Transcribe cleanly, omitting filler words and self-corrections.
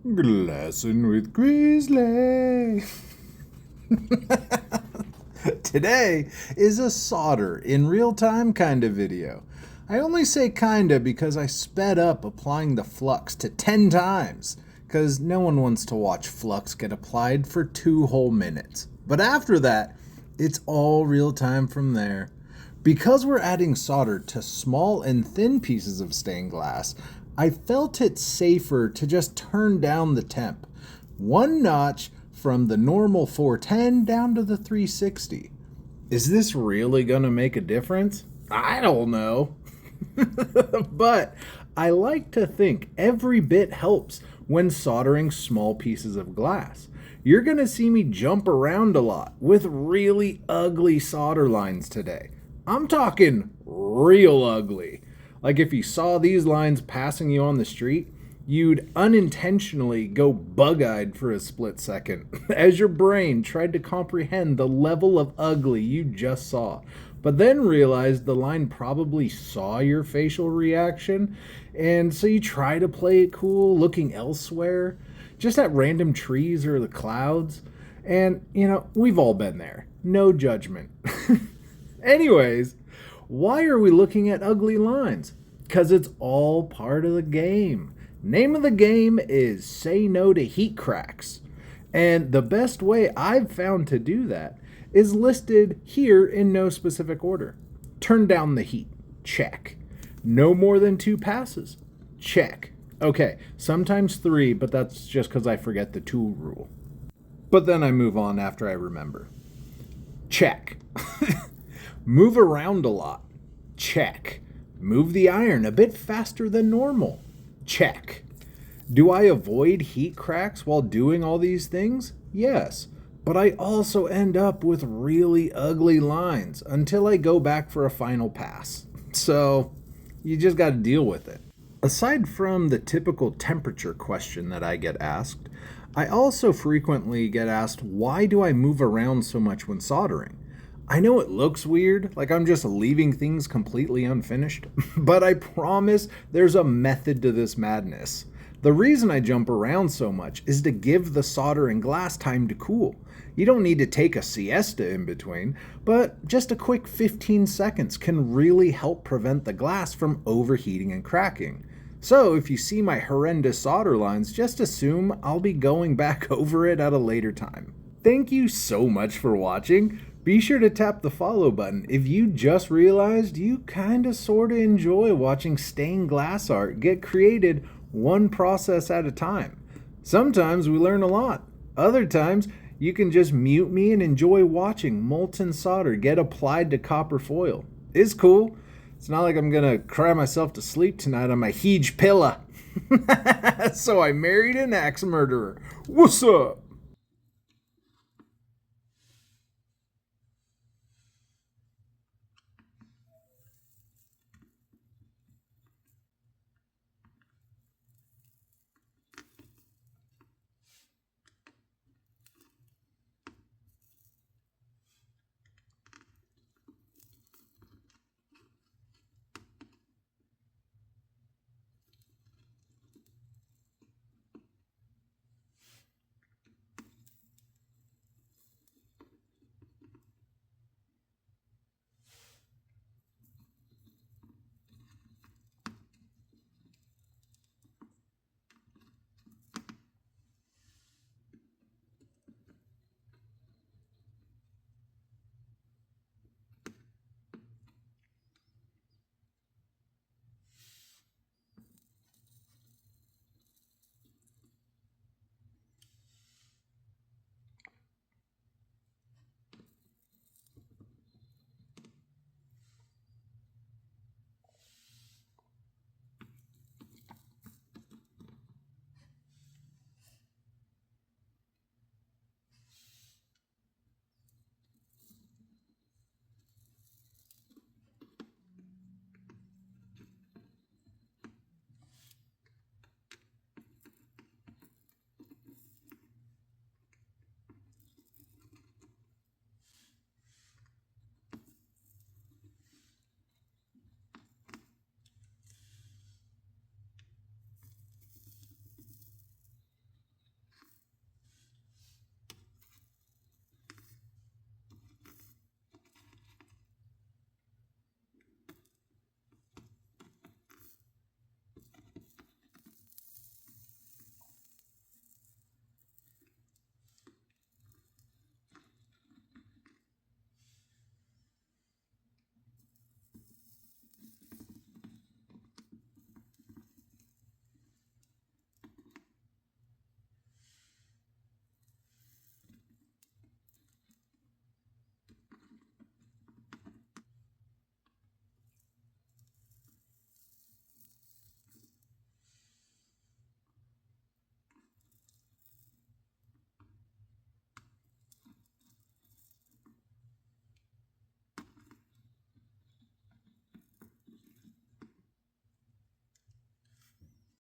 Glassing with Grizzly. Today is a solder in real time kind of video. I only say kinda because I sped up applying the flux to 10 times, because no one wants to watch flux get applied for 2 whole minutes. But after that, it's all real time from there. Because we're adding solder to small and thin pieces of stained glass, I felt it safer to just turn down the temp, one notch from the normal 410 down to the 360. Is this really going to make a difference? I don't know. But I like to think every bit helps when soldering small pieces of glass. You're going to see me jump around a lot with really ugly solder lines today. I'm talking real ugly. Like if you saw these lines passing you on the street, you'd unintentionally go bug-eyed for a split second as your brain tried to comprehend the level of ugly you just saw, but then realized the line probably saw your facial reaction, and so you try to play it cool, looking elsewhere, just at random trees or the clouds. And, we've all been there. No judgment. Anyways, why are we looking at ugly lines? Because it's all part of the game. Name of the game is say no to heat cracks. And the best way I've found to do that is listed here in no specific order. Turn down the heat. Check. No more than 2 passes. Check. Okay, sometimes 3, but that's just because I forget the 2 rule. But then I move on after I remember. Check. Move around a lot. Check. Move the iron a bit faster than normal. Check. Do I avoid heat cracks while doing all these things? Yes. But I also end up with really ugly lines until I go back for a final pass. So, you just got to deal with it. Aside from the typical temperature question that I get asked, I also frequently get asked, why do I move around so much when soldering? I know it looks weird, like I'm just leaving things completely unfinished, but I promise there's a method to this madness. The reason I jump around so much is to give the solder and glass time to cool. You don't need to take a siesta in between, but just a quick 15 seconds can really help prevent the glass from overheating and cracking. So if you see my horrendous solder lines, just assume I'll be going back over it at a later time. Thank you so much for watching. Be sure to tap the follow button if you just realized you kinda sorta enjoy watching stained glass art get created one process at a time. Sometimes we learn a lot. Other times you can just mute me and enjoy watching molten solder get applied to copper foil. It's cool. It's not like I'm gonna cry myself to sleep tonight on my huge pillow. So I married an axe murderer. What's up?